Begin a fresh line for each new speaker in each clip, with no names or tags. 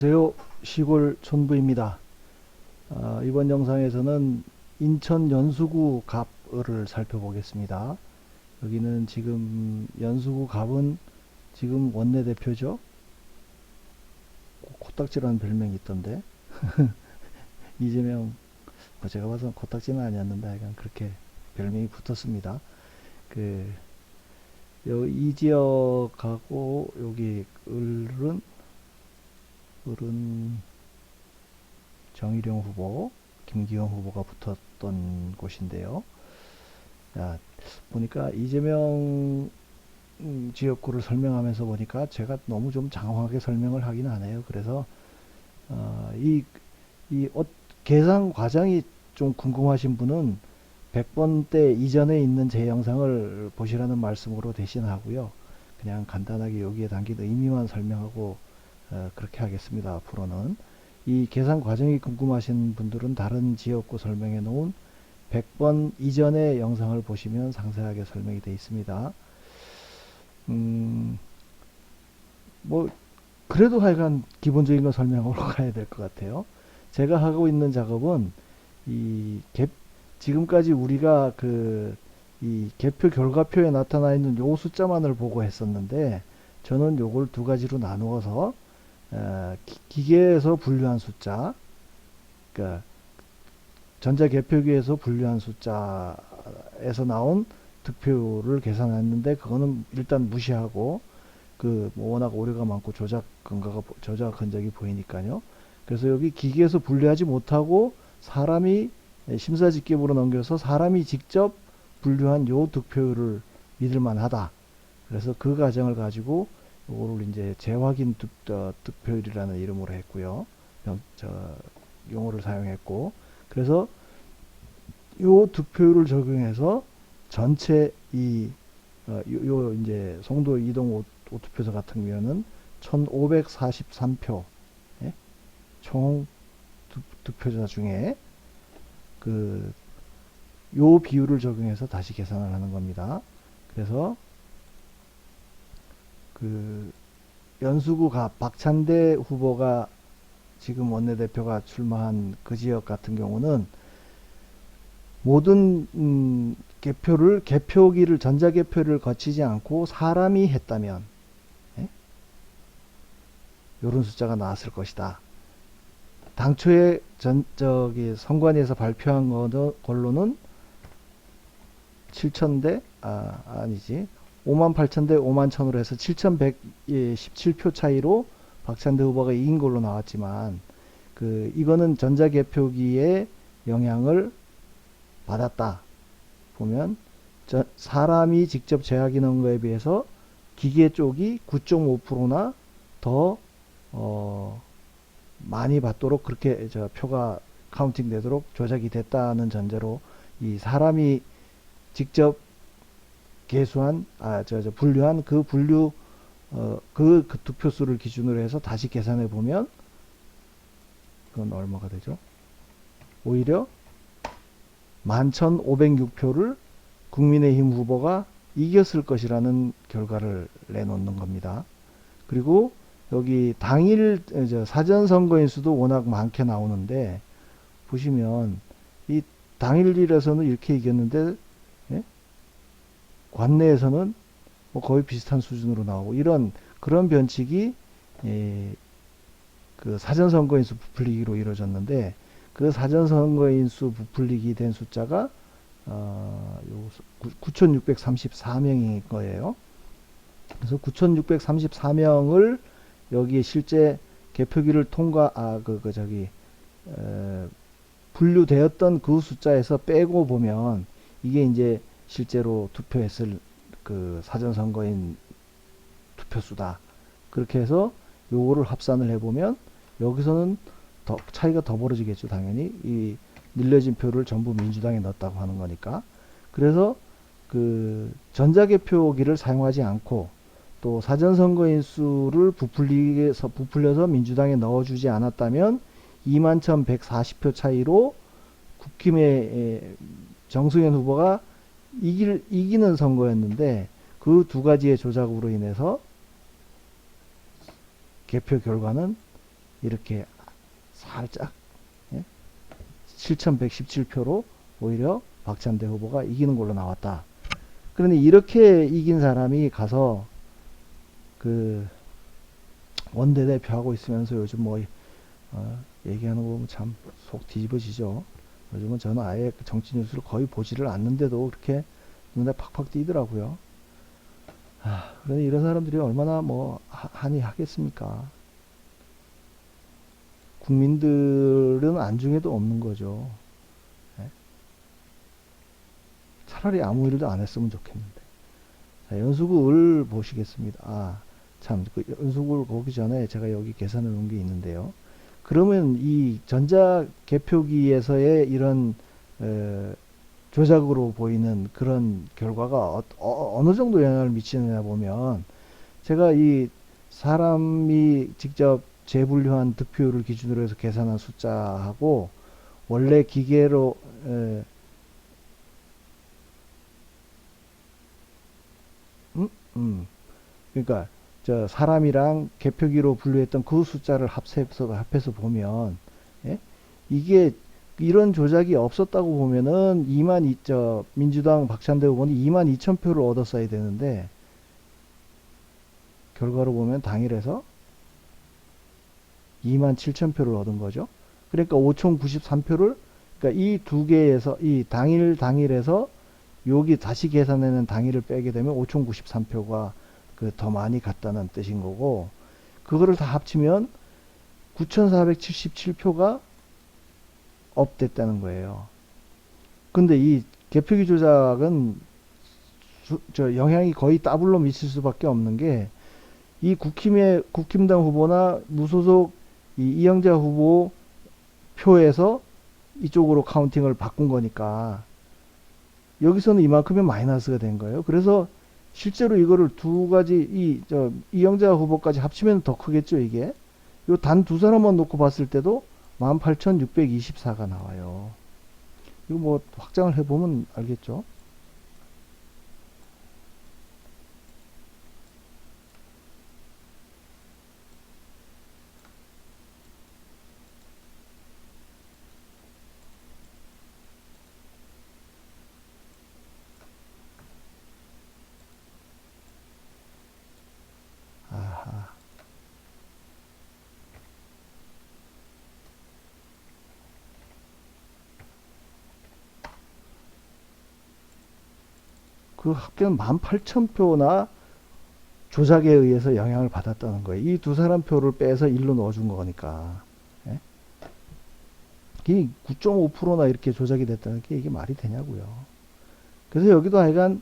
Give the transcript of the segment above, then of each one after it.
안녕하세요. 시골 촌부입니다. 이번 영상에서는 인천 연수구 갑을 살펴보겠습니다. 여기는 지금 연수구 갑은 지금 원내대표죠. 코딱지라는 별명이 있던데 이재명, 뭐 제가 봐서는 코딱지는 아니었는데 하여간 그렇게 별명이 붙었습니다. 이 지역하고 여기 을은 정일용 후보, 김기현 후보가 붙었던 곳인데요. 야, 보니까 이재명 지역구를 설명하면서 보니까 제가 너무 좀 장황하게 설명을 하긴 하네요. 그래서 어, 이, 계산 과정이 좀 궁금하신 분은 100번대 이전에 있는 제 영상을 보시라는 말씀으로 대신하고요. 그냥 간단하게 여기에 담긴 의미만 설명하고 그렇게 하겠습니다. 앞으로는. 이 계산 과정이 궁금하신 분들은 다른 지역구 설명해 놓은 100번 이전의 영상을 보시면 상세하게 설명이 되어 있습니다. 뭐 그래도 하여간 기본적인 거 설명하러 가야 될 것 같아요. 제가 하고 있는 작업은 이 지금까지 우리가 이 개표 결과표에 나타나 있는 요 숫자만을 보고 했었는데, 저는 요걸 두 가지로 나누어서 기계에서 분류한 숫자, 그러니까 전자개표기에서 분류한 숫자에서 나온 득표를 계산했는데, 그거는 일단 무시하고 뭐 워낙 오류가 많고 조작 흔적이 보이니까요. 그래서 여기 기계에서 분류하지 못하고 사람이 심사집계부로 넘겨서 사람이 직접 분류한 요 득표율을 믿을만하다. 그래서 그 과정을 가지고 요거를 이제 재확인 득표율이라는 이름으로 했고요. 용어를 사용했고, 그래서 요 득표율을 적용해서 전체 이제 송도 이동 오투표소 같은 경우는 1543표 총 득표자 중에 요 비율을 적용해서 다시 계산을 하는 겁니다. 그래서 연수구 갑 박찬대 후보가 지금 원내대표가 출마한 그 지역 같은 경우는 모든 개표기를 전자개표를 거치지 않고 사람이 했다면 이런 숫자가 나왔을 것이다. 당초에 선관위에서 발표한 걸로는 7,000대 아니지 58,000대 51,000으로 해서 7,117표 차이로 박찬대 후보가 이긴 걸로 나왔지만, 이거는 전자개표기에 영향을 받았다 보면 사람이 직접 재확인한 거에 비해서 기계 쪽이 9.5%나 더 많이 받도록 그렇게 표가 카운팅 되도록 조작이 됐다는 전제로 이 사람이 직접 계수한 분류한 그 득표수를 기준으로 해서 다시 계산해 보면 그건 얼마가 되죠? 오히려 11,506표를 국민의힘 후보가 이겼을 것이라는 결과를 내놓는 겁니다. 그리고 여기 당일 사전선거인 수도 워낙 많게 나오는데, 보시면 이 당일일에서는 이렇게 이겼는데 관내에서는 뭐 거의 비슷한 수준으로 나오고, 그런 변칙이 사전선거인수 부풀리기로 이루어졌는데, 그 사전선거인수 부풀리기 된 숫자가 9,634명인 거예요. 그래서 9,634명을 여기에 실제 개표기를 분류되었던 그 숫자에서 빼고 보면 이게 이제 실제로 투표했을 사전선거인 투표수다. 그렇게 해서 요거를 합산을 해보면 여기서는 차이가 더 벌어지겠죠. 당연히 이 늘려진 표를 전부 민주당에 넣었다고 하는 거니까. 그래서 전자개표기를 사용하지 않고 또 사전선거인 수를 부풀려서 민주당에 넣어주지 않았다면 21,140표 차이로 국힘의 정승현 후보가 이기는 선거였는데, 그 두 가지의 조작으로 인해서 개표 결과는 이렇게 살짝, 예? 7,117표로 오히려 박찬대 후보가 이기는 걸로 나왔다. 그런데 이렇게 이긴 사람이 가서 그 원내대표 하고 있으면서 요즘 뭐 얘기하는 거 보면 참 속 뒤집어지죠. 요즘은 저는 아예 정치 뉴스를 거의 보지를 않는데도 그렇게 눈에 팍팍 띄더라고요. 그런데 이런 사람들이 얼마나 뭐 한이 하겠습니까? 국민들은 안중에도 없는 거죠. 예? 차라리 아무 일도 안 했으면 좋겠는데. 자, 연수구을 보시겠습니다. 참, 그 연수구를 보기 전에 제가 여기 계산해 놓은 게 있는데요. 그러면 이 전자 개표기에서의 이런 조작으로 보이는 그런 결과가 어느 정도 영향을 미치느냐 보면, 제가 이 사람이 직접 재분류한 득표율을 기준으로 해서 계산한 숫자하고 원래 기계로 음? 그러니까 저 사람이랑 개표기로 분류했던 그 숫자를 합해서 보면, 예? 이게 이런 조작이 없었다고 보면은 민주당 박찬대 후보는 2만 2천 표를 얻었어야 되는데, 결과로 보면 당일에서 2만 7천 표를 얻은 거죠. 그러니까 5,093표를, 그러니까 이 두 개에서, 이 당일에서 여기 다시 계산해낸 당일을 빼게 되면 5,093표가 그 더 많이 갔다는 뜻인 거고, 그거를 다 합치면 9,477표가 업됐다는 거예요. 근데 이 개표기 조작은 영향이 거의 더블로 미칠 수밖에 없는 게, 이 국힘당 후보나 무소속 이영자 후보 표에서 이쪽으로 카운팅을 바꾼 거니까 여기서는 이만큼의 마이너스가 된 거예요. 그래서 실제로 이거를 두 가지, 이영자 후보까지 합치면 더 크겠죠, 이게. 요 단 두 사람만 놓고 봤을 때도 18,624가 나와요. 이거 뭐 확장을 해보면 알겠죠. 아하. 그 합계는 18,000표나 조작에 의해서 영향을 받았다는 거예요. 이 두 사람 표를 빼서 일로 넣어준 거니까. 예? 이 9.5%나 이렇게 조작이 됐다는 게 이게 말이 되냐고요. 그래서 여기도 하여간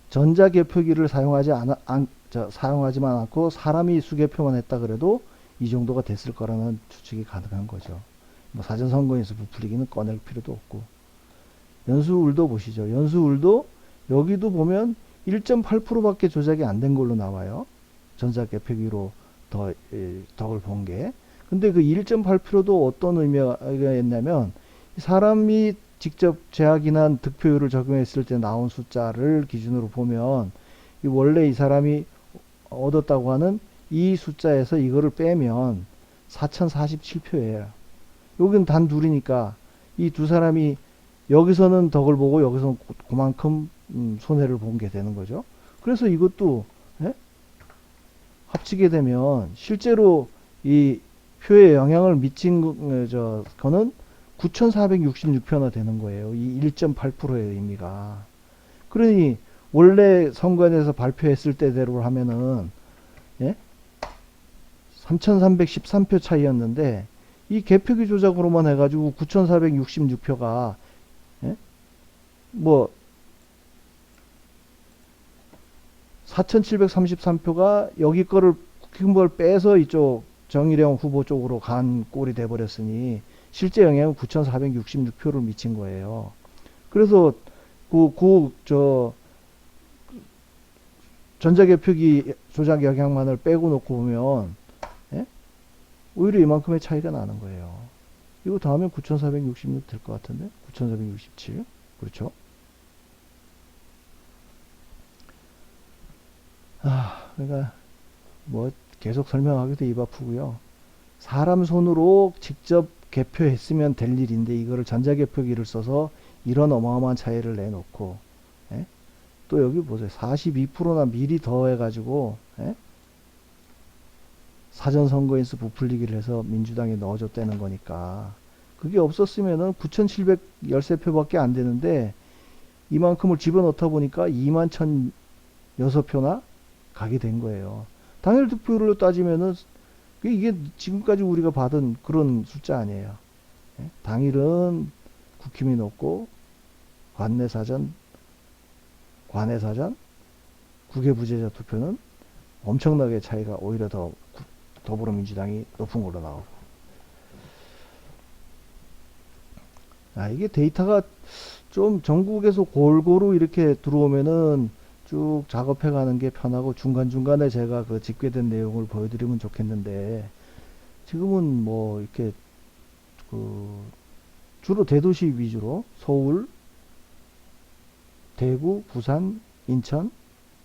전자개표기를 사용하지만 않고 사람이 수개표만 했다 그래도 이 정도가 됐을 거라는 추측이 가능한 거죠. 뭐 사전선거에서 부풀리기는 꺼낼 필요도 없고. 연수울도 보시죠. 연수울도 여기도 보면 1.8%밖에 조작이 안 된 걸로 나와요. 전자개표기로 덕을 본 게. 근데 그 1.8%도 어떤 의미가 있냐면, 사람이 직접 재확인한 득표율을 적용했을 때 나온 숫자를 기준으로 보면, 원래 이 사람이 얻었다고 하는 이 숫자에서 이거를 빼면 4,047표예요. 여기는 단 둘이니까 이 두 사람이 여기서는 덕을 보고 여기서는 그만큼 손해를 본 게 되는 거죠. 그래서 이것도, 예? 합치게 되면 실제로 이 표에 영향을 미친 거는 9,466표나 되는 거예요. 이 1.8%의 의미가. 그러니 원래 선관위에서 발표했을 때대로 하면은, 예? 3,313표 차이였는데 이 개표기 조작으로만 해가지고 9,466표가, 예? 뭐 4,733표가 여기 거를 국힘 걸 빼서 이쪽 정일영 후보 쪽으로 간 꼴이 돼버렸으니 실제 영향은 9,466표를 미친 거예요. 그래서 전자개표기 조작 영향만을 빼고 놓고 보면, 예? 오히려 이만큼의 차이가 나는 거예요. 이거 다음에 9,466 될 것 같은데? 9,467. 그렇죠? 그러니까 뭐 계속 설명하기도 입 아프고요. 사람 손으로 직접 개표했으면 될 일인데 이거를 전자개표기를 써서 이런 어마어마한 차이를 내놓고, 예? 또 여기 보세요. 42%나 미리 더해가지고, 예? 사전선거인수 부풀리기를 해서 민주당에 넣어줬다는 거니까 그게 없었으면은 9,713표밖에 안 되는데 이만큼을 집어넣다 보니까 2만 1,006표나 가게 된 거예요. 당일 득표율로 따지면은 이게 지금까지 우리가 받은 그런 숫자 아니에요. 예? 당일은 국힘이 높고 관내사전, 관외사전, 국외부재자 투표는 엄청나게 차이가 오히려 더 더불어민주당이 높은 걸로 나오고. 이게 데이터가 좀 전국에서 골고루 이렇게 들어오면은 쭉 작업해 가는 게 편하고 중간중간에 제가 그 집계된 내용을 보여드리면 좋겠는데 지금은 뭐 이렇게 그 주로 대도시 위주로 서울, 대구, 부산, 인천,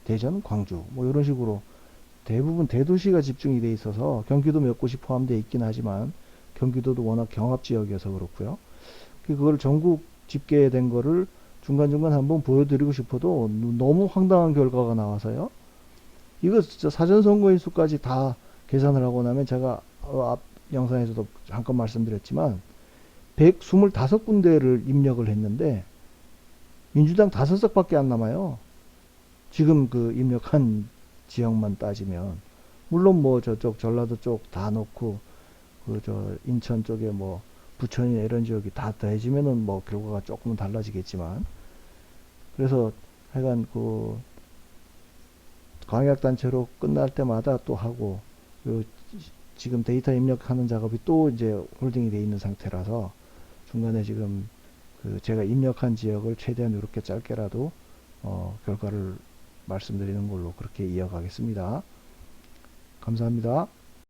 대전, 광주 뭐 이런 식으로 대부분 대도시가 집중이 돼 있어서 경기도 몇 곳이 포함되어 있긴 하지만 경기도도 워낙 경합 지역이어서 그렇고요. 그걸 전국 집계된 거를 중간중간 한번 보여드리고 싶어도 너무 황당한 결과가 나와서요. 이거 진짜 사전선거인 수까지 다 계산을 하고 나면 제가 앞 영상에서도 잠깐 말씀드렸지만 125군데를 입력을 했는데 민주당 5석밖에 안 남아요. 지금 그 입력한 지역만 따지면 물론 뭐 저쪽 전라도 쪽 다 넣고 그 저 인천 쪽에 뭐 부천이나 이런 지역이 다 더해지면은 뭐 결과가 조금은 달라지겠지만 그래서 하여간 그 광역단체로 끝날 때마다 또 하고 요 지금 데이터 입력하는 작업이 또 이제 홀딩이 돼 있는 상태라서 중간에 지금 그 제가 입력한 지역을 최대한 이렇게 짧게라도 결과를 말씀드리는 걸로 그렇게 이어가겠습니다. 감사합니다.